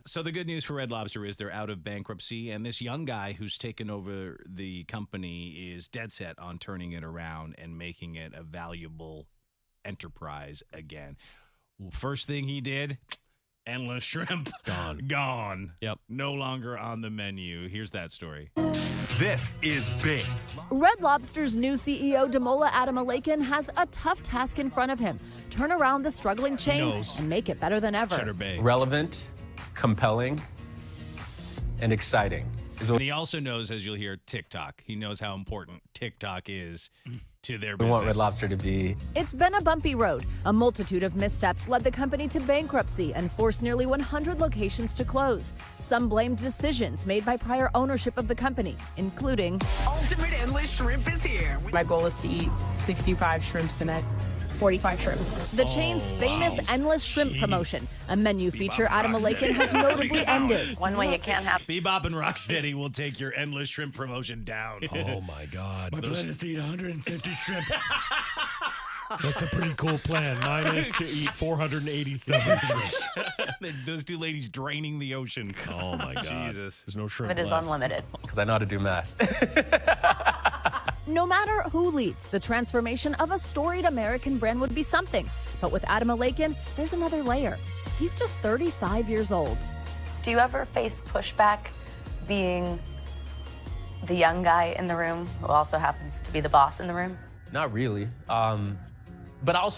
So the good news for Red Lobster is they're out of bankruptcy, and this young guy who's taken over the company is dead set on turning it around and making it a valuable enterprise again. First thing he did, endless shrimp. Gone. Yep. No longer on the menu. Here's that story. This is big. Red Lobster's new CEO, Damola Adamalakin, has a tough task in front of him. Turn around the struggling chain and make it better than ever. Cheddar Bay. Relevant, compelling, and exciting. And he also knows, as you'll hear, TikTok. He knows how important TikTok is to their We business. want Red Lobster to be... It's been a bumpy road. A multitude of missteps led the company to bankruptcy and forced nearly 100 locations to close. Some blamed decisions made by prior ownership of the company, including... Ultimate Endless Shrimp is here. My goal is to eat 65 shrimps tonight. 45 shrimps. The chain's famous Endless Shrimp promotion, a menu feature Adamalakin has notably ended. One way you can't have. Bebop and Rocksteady will take your endless shrimp promotion down. Oh, my God. My plan is to eat 150 shrimp. That's a pretty cool plan. Mine is to eat 487 shrimp. Those two ladies draining the ocean. Oh, my God. Jesus. There's no shrimp It is left. unlimited. Because I know how to do math. No matter who leads, the transformation of a storied American brand would be something. But with Adamalakin, there's another layer. He's just 35 years old. Do you ever face pushback being the young guy in the room who also happens to be the boss in the room? Not really. But I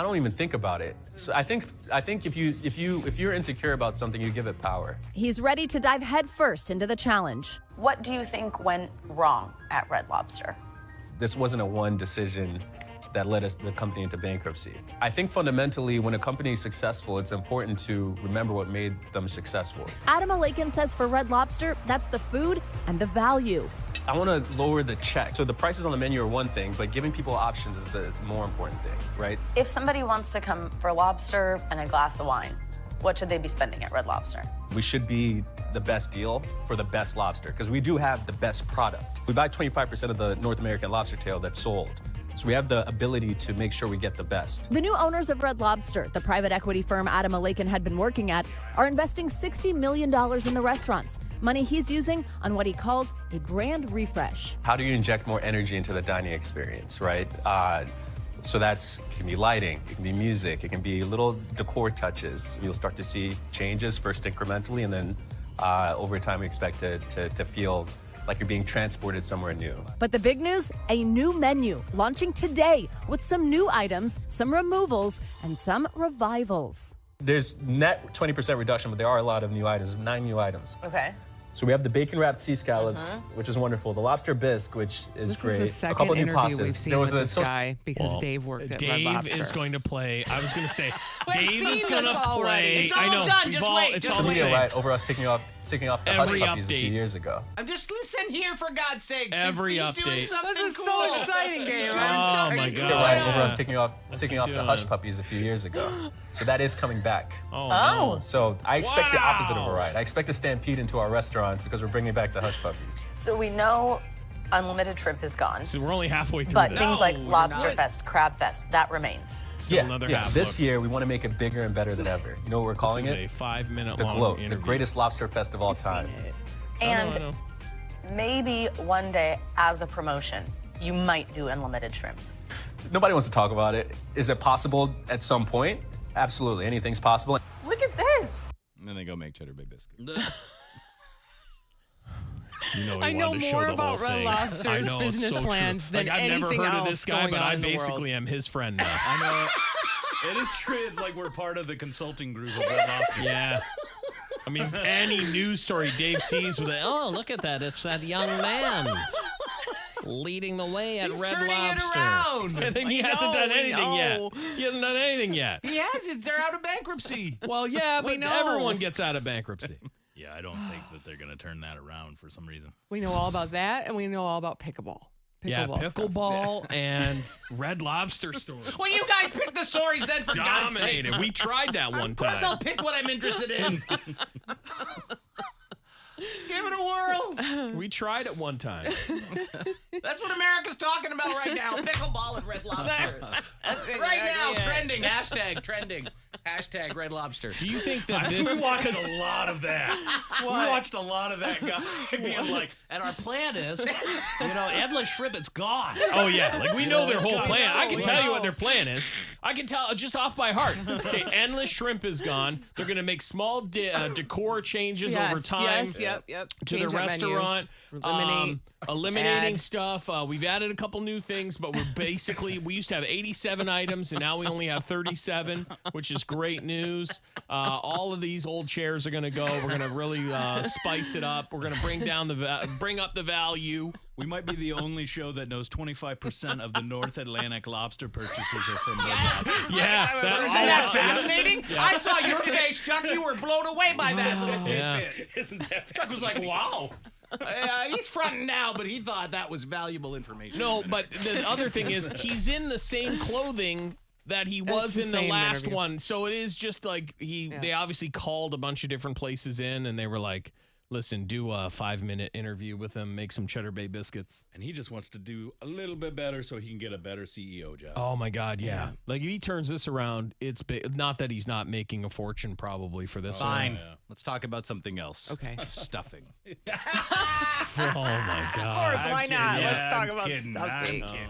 don't even think about it. So I think if you're insecure about something, you give it power. He's ready to dive headfirst into the challenge. What do you think went wrong at Red Lobster? This wasn't a one decision that led the company into bankruptcy. I think fundamentally, when a company is successful, it's important to remember what made them successful. Adamalakin says for Red Lobster, that's the food and the value. I want to lower the check. So the prices on the menu are one thing, but giving people options is the more important thing, right? If somebody wants to come for lobster and a glass of wine, what should they be spending at Red Lobster? We should be the best deal for the best lobster, because we do have the best product. We buy 25% of the North American lobster tail that's sold. So we have the ability to make sure we get the best. The new owners of Red Lobster, the private equity firm Adamalakin had been working at, are investing $60 million in the restaurants. Money he's using on what he calls a brand refresh. How do you inject more energy into the dining experience, right? So it can be lighting, it can be music, it can be little decor touches. You'll start to see changes first incrementally, and then over time we expect to feel like you're being transported somewhere new. But the big news, a new menu launching today with some new items, some removals, and some revivals. There's net 20% reduction, but there are a lot of new items, 9 new items. Okay. So we have the bacon-wrapped sea scallops, which is wonderful. The lobster bisque, which is This great. is the second a couple new interview pastas. we've seen with this guy because Dave worked at Red Dave Lobster. is going to play. I was going to say, Dave seen is going to this already. play. It's I all know. done. We've Just all, wait. It's Just all the To me, same. right over us taking off the hush Every puppies a update. few years ago. I'm just listen here for God's sake. Every He's update. doing something This is cool. so exciting, Dave. He's doing Oh, something my cool. God. You're right, Yeah. over us taking off What's the he doing? hush puppies a few years ago. So that is coming back. Oh, no. So I expect the opposite of a Wow. ride. I expect a stampede into our restaurants because we're bringing back the hush puppies. So we know unlimited shrimp is gone, So we're only halfway through but this. things like we're Lobster not. Fest, Crab Fest, that remains. Still another half. This Look, year we want to make it bigger and better than ever. You know what we're calling this is it? a 5-minute The long Gloat, interview. the greatest lobster fest of all time. And I know. maybe one day, as a promotion, you might do unlimited shrimp. Nobody wants to talk about it. Is it possible at some point? Absolutely, anything's possible. Look at this. And then they go make Cheddar Bay biscuit. You know, he I know wanted to show more the about whole Red thing. Lobster's I know, it's business so true. plans than like, I've never anything heard of else this guy, going but on I in the world. basically am his friend now. I know. It is true. It's like we're part of the consulting group of Red Lobster. Yeah. I mean, any news story Dave sees with it, oh, look at that. It's that young man leading the way at He's Red turning it Lobster. around. And then he I hasn't know, done we anything yet. know. He hasn't done anything yet. He has it. They're out of bankruptcy. Well, yeah, We but know. everyone gets out of bankruptcy. Yeah, I don't think that they're going to turn that around for some reason. We know all about that, and we know all about pickleball. Yeah, Stuff. pickleball and Red Lobster story. Well, you guys pick the stories then, for God's sake. Dominated. We tried that one Of course, I'll time. pick what I'm interested in. Give it a whirl. We tried it one time. That's what America's talking about right now. Pickleball at Red Lobster. Right now, trending. Hashtag trending. Hashtag Red Lobster. Do you think that this? We watched a lot of that. What? We watched a lot of that guy being like, And our plan is, endless shrimp, it's gone. Oh yeah, like we know their whole plan. I can we tell you know. what their plan is. I can tell just off by heart. Okay, endless shrimp is gone. They're gonna make small decor changes over time Yep. to Change the our menu. restaurant. Eliminate. Eliminating add. stuff. We've added a couple new things, but we used to have 87 items, and now we only have 37, which is great news. All of these old chairs are gonna go. We're gonna really spice it up. We're gonna bring up the value. We might be the only show that knows 25% of the North Atlantic lobster purchases are from Red Lobster. Yeah, Isn't that fascinating? I saw your face, Chuck. You were blown away by that little tidbit. Isn't that Chuck was like, wow. He's fronting now, but he thought that was valuable information. No, but the other thing is he's in the same clothing that he was the in the same last interview. one. So it is just like they obviously called a bunch of different places in, and they were like, listen, do a 5-minute interview with him, make some Cheddar Bay biscuits. And he just wants to do a little bit better so he can get a better CEO job. Oh my God, yeah. Like if he turns this around, it's big. Not that he's not making a fortune probably for this Fine. yeah. Let's talk about something else. Okay. Stuffing. one. Oh my God. Of course, why not? Yeah, Let's talk I'm about kidding. I'm stuffing. kidding.